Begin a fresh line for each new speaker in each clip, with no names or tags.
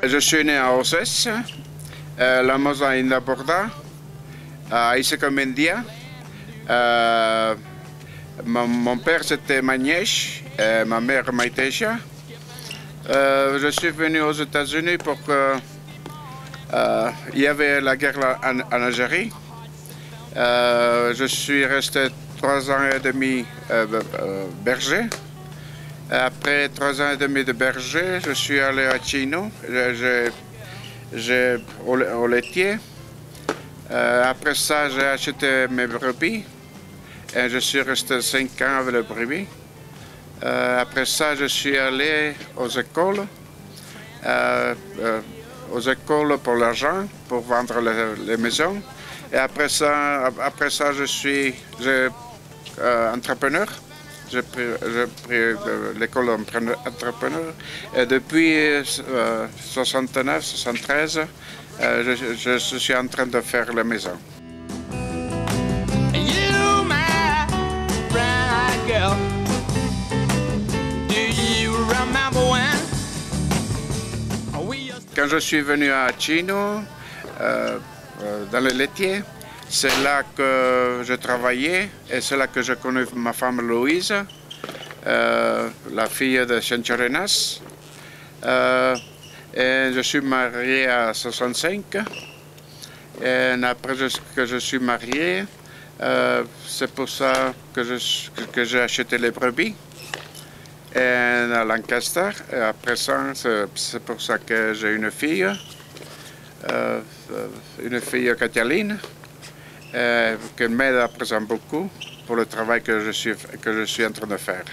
Je suis né à Ossès, la Mosa Indaborda, à Issacomendia. Mon père c'était Magnèche, ma mère Maïtécha. Je suis venu aux États-Unis pour que il y avait la guerre en Algérie. Je suis resté 3 ans et demi berger. Après 3 ans et demi de berger, je suis allé à Chino, au laitier. Après ça, j'ai acheté mes brebis et je suis resté 5 ans avec les brebis. Après ça, je suis allé aux écoles pour l'argent, pour vendre les maisons. Et après ça, je suis entrepreneur. J'ai pris l'école entrepreneur. Et depuis 69-73, je suis en train de faire la maison. Quand je suis venu à Chino, dans le laitier, c'est là que je travaillais et c'est là que j'ai connu ma femme Louise, la fille de Chenchorenas. Et je suis marié à 65. Et après que je suis marié, c'est pour ça que j'ai acheté les brebis à Lancaster. Et après ça, c'est pour ça que j'ai une fille Cataline. Qui m'aide à présent beaucoup pour le travail que je suis en train de faire.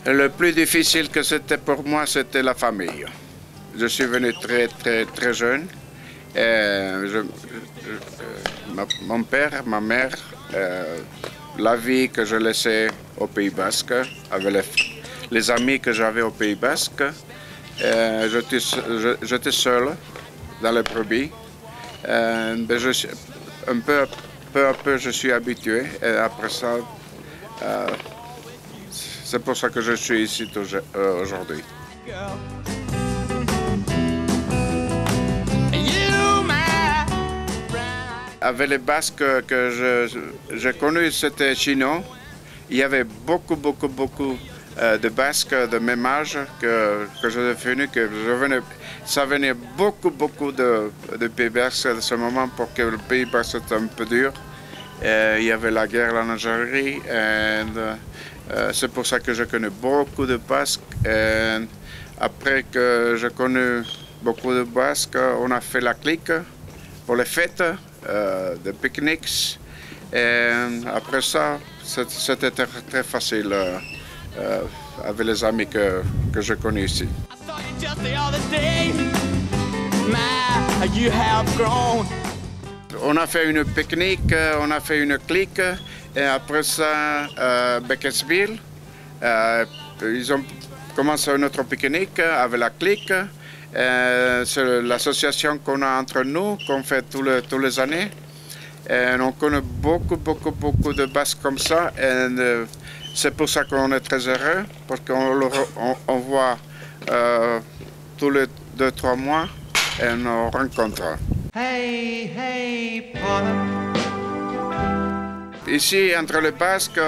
Le plus difficile que c'était pour moi, c'était la famille. Je suis venu très jeune. Mon père, ma mère, la vie que je laissais au Pays Basque, avec les amis que j'avais au Pays Basque. J'étais seul dans les brebis. Peu à peu, je suis habitué. Et après ça, c'est pour ça que je suis ici aujourd'hui. Avec les Basques que j'ai connus, c'était Chino. Il y avait beaucoup de Basques de même âge que je suis venu, ça venait beaucoup de Pays Basque à ce moment parce que le Pays Basque était un peu dur. Il y avait la guerre en Algérie et c'est pour ça que je connais beaucoup de Basques. Et après que j'ai connu beaucoup de Basques, on a fait la clique pour les fêtes, des pique-niques. Et après ça, c'était très facile. Avec les amis que je connais ici. On a fait une pique-nique, on a fait une clique, et après ça, Beckersville, ils ont commencé notre pique-nique avec la clique. C'est l'association qu'on a entre nous, qu'on fait tous les années. Et on connaît beaucoup de Basques comme ça. Et c'est pour ça qu'on est très heureux, parce qu'on voit tous les 2-3 mois et on rencontre. Hey, ici, entre les Basques,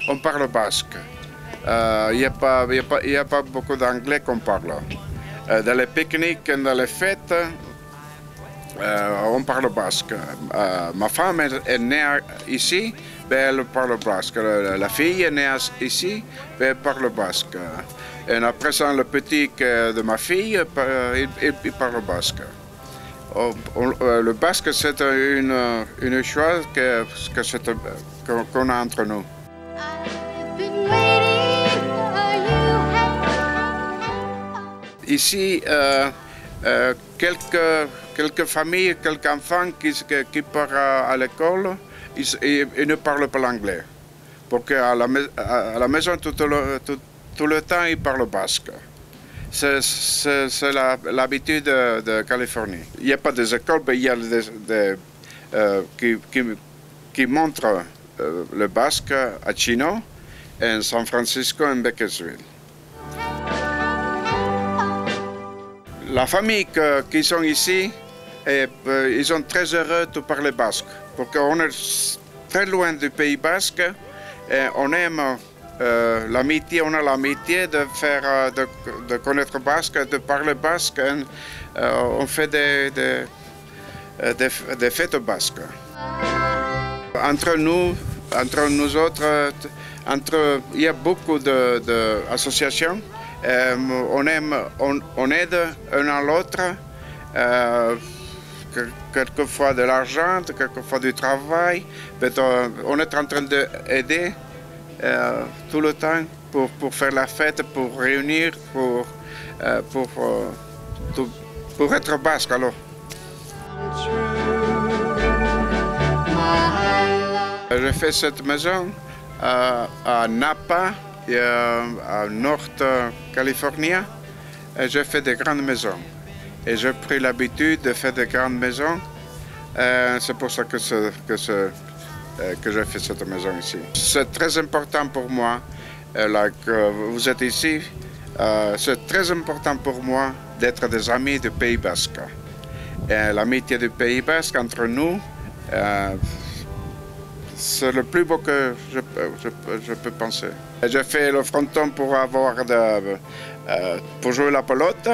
on parle basque. Il n'y a pas beaucoup d'anglais qu'on parle. Dans les pique-niques, dans les fêtes, on parle basque. Ma femme est née ici, mais elle parle basque. La fille est née ici, mais elle parle basque. Et après ça, le petit de ma fille, il parle basque. Le basque, c'est une chose qu'on a entre nous. Ici, quelques familles, quelques enfants qui partent à l'école, ils ne parlent pas l'anglais. Parce qu'à la maison, tout le temps, ils parlent basque. C'est l'habitude de Californie. Il n'y a pas des écoles, mais il y a qui montrent le basque à Chino, et San Francisco, en Bakersfield. La famille qui sont ici, ils sont très heureux de parler basque, parce qu'on est très loin du Pays basque et on aime l'amitié, on a l'amitié de faire, de connaître basque, de parler basque. On fait des fêtes basques. Entre nous autres, il y a beaucoup d'associations. On aide un à l'autre, quelquefois de l'argent, quelquefois du travail. On est en train d'aider tout le temps pour faire la fête, pour réunir, pour être basque alors. J'ai fait cette maison à Napa, à Nord Californie, et j'ai fait des grandes maisons. Et j'ai pris l'habitude de faire des grandes maisons. C'est pour ça que j'ai fait cette maison ici. C'est très important pour moi, là, que vous êtes ici. C'est très important pour moi d'être des amis du Pays basque. L'amitié du Pays basque entre nous, c'est le plus beau que je peux penser. J'ai fait le fronton pour pour jouer la pelote.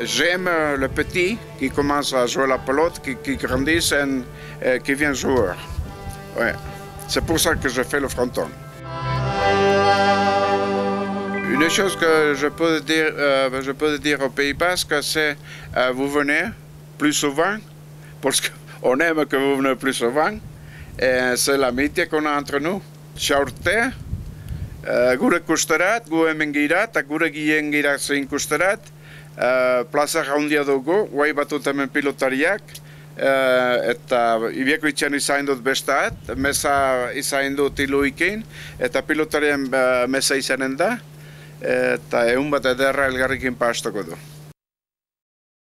J'aime le petit qui commence à jouer la pelote, qui grandit et qui devient joueur. Ouais. C'est pour ça que je fais le fronton. Une chose que je peux dire au Pays basque, c'est vous venez plus souvent, parce qu'on aime que vous venez plus souvent. C'est l'amitié qu'on a entre nous. Chaurte, gure kusterat, gu hemen gira, eta gure gien gira zein kusterat, plaza jaundia dugu, guai batut hemen pilotariak, eta ibieko itxean izain dut bestat, mesa izain dut iluikin, eta pilotarien mesa izanen da, eta egun bat ederra elgarrikin pastoko du.